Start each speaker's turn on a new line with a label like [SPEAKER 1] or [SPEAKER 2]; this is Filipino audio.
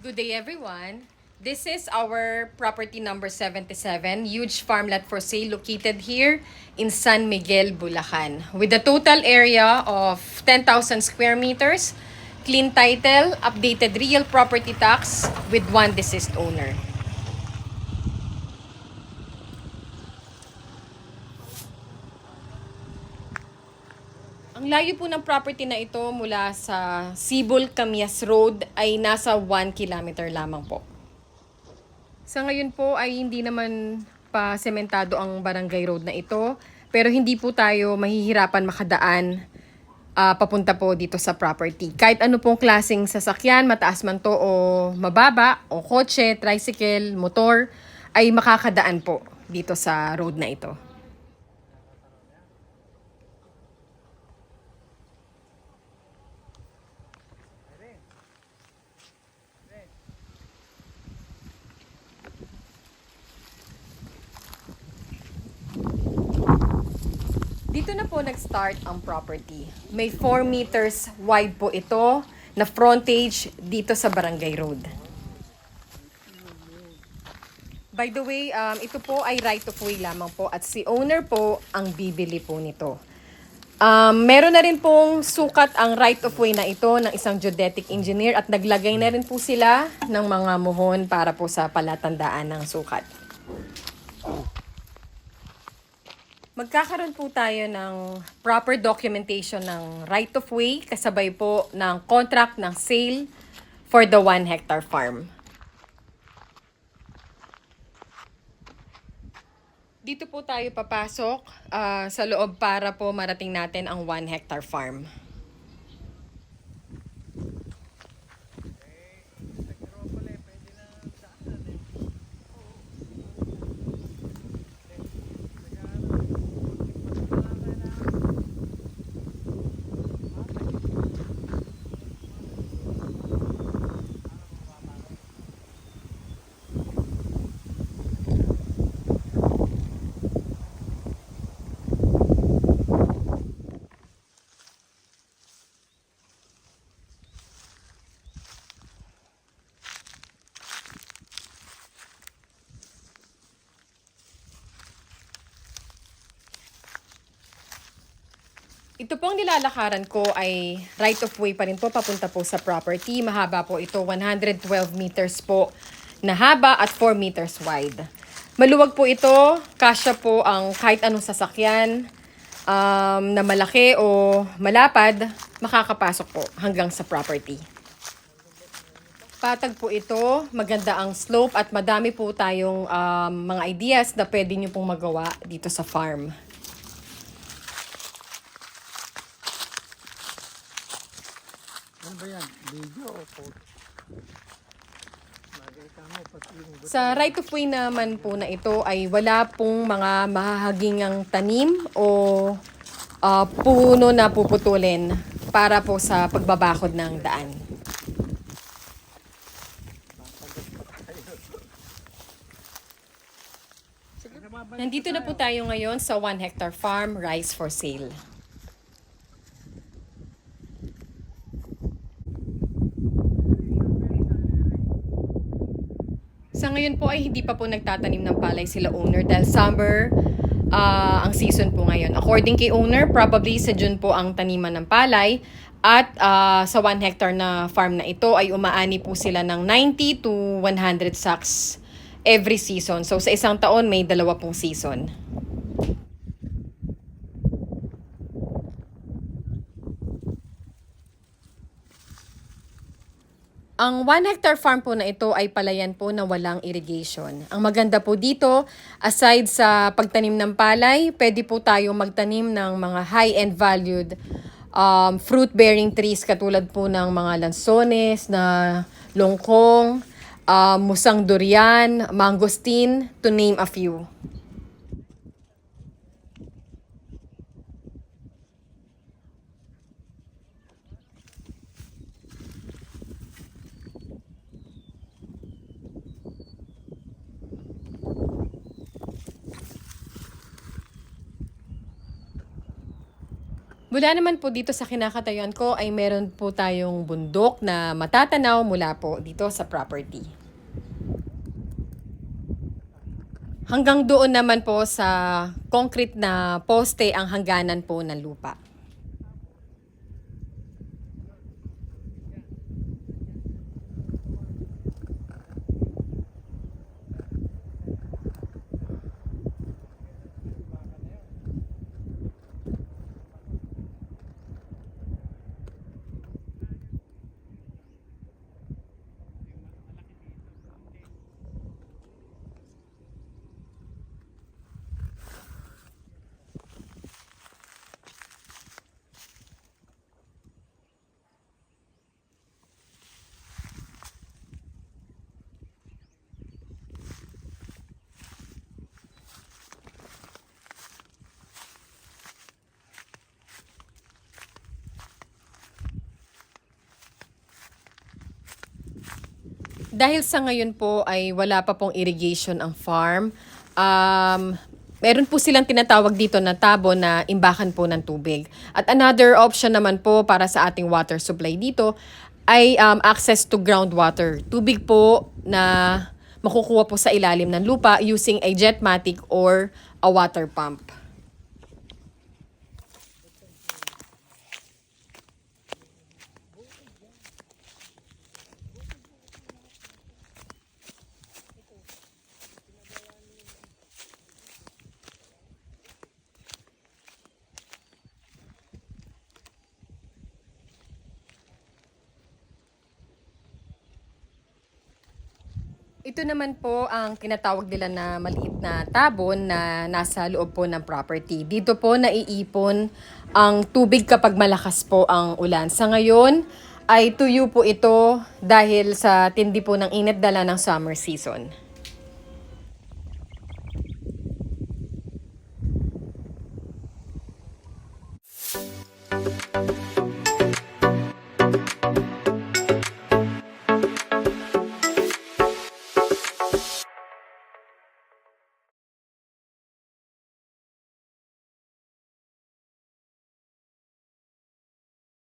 [SPEAKER 1] Good day, everyone. This is our property number 77, huge farmland for sale located here in San Miguel, Bulacan. With a total area of 10,000 square meters, clean title, updated real property tax with one deceased owner. Ang layo po ng property na ito mula sa Sibol Camias Road ay nasa 1 kilometer lamang po. Sa ngayon po ay hindi naman pa sementado ang barangay road na ito, pero hindi po tayo mahihirapan makadaan papunta po dito sa property. Kahit ano pong klaseng sasakyan, mataas man to o mababa, o kotse, tricycle, motor, ay makakadaan po dito sa road na ito. Dito na po nag-start ang property. May 4 meters wide po ito na frontage dito sa Barangay Road. By the way, ito po ay right of way lamang po at si owner po ang bibili po nito. Meron na rin pong sukat ang right of way na ito ng isang geodetic engineer at naglagay na rin po sila ng mga muhon para po sa palatandaan ng sukat. Magkakaroon po tayo ng proper documentation ng right of way kasabay po ng contract ng sale for the 1 hectare farm. Dito po tayo papasok sa loob para po marating natin ang 1 hectare farm. Ito pong nilalakaran ko ay right of way pa rin po papunta po sa property. Mahaba po ito, 112 meters po na haba at 4 meters wide. Maluwag po ito, kasya po ang kahit anong sasakyan na malaki o malapad, makakapasok po hanggang sa property. Patag po ito, maganda ang slope at madami po tayong mga ideas na pwede nyo pong magawa dito sa farm.
[SPEAKER 2] Ano ba yan? Video o photo?
[SPEAKER 1] Sa right of way naman po na ito ay wala pong mga mahahagingang tanim o puno na puputulin para po sa pagbabakod ng daan. Nandito na po tayo ngayon sa 1 hectare farm, rice for sale. Sa ngayon po ay hindi pa po nagtatanim ng palay sila owner dahil summer ang season po ngayon. According kay owner, probably sa June po ang taniman ng palay at sa 1 hectare na farm na ito ay umaani po sila ng 90 to 100 sacks every season. So sa isang taon may 2 pong season. Ang 1 hectare farm po na ito ay palayan po na walang irrigation. Ang maganda po dito, aside sa pagtanim ng palay, pwede po tayo magtanim ng mga high-end valued fruit-bearing trees katulad po ng mga lansones na longkong, musang durian, mangosteen, to name a few. Mula naman po dito sa kinakatayuan ko ay meron po tayong bundok na matatanaw mula po dito sa property. Hanggang doon naman po sa concrete na poste ang hangganan po ng lupa. Dahil sa ngayon po ay wala pa pong irrigation ang farm, meron po silang tinatawag dito na tabo na imbakan po ng tubig. At another option naman po para sa ating water supply dito ay access to groundwater. Tubig po na makukuha po sa ilalim ng lupa using a jetmatic or a water pump. Ito naman po ang tinatawag nila na maliit na tabon na nasa loob po ng property. Dito po naiipon ang tubig kapag malakas po ang ulan. Sa ngayon ay tuyo po ito dahil sa tindi po ng init dala ng summer season.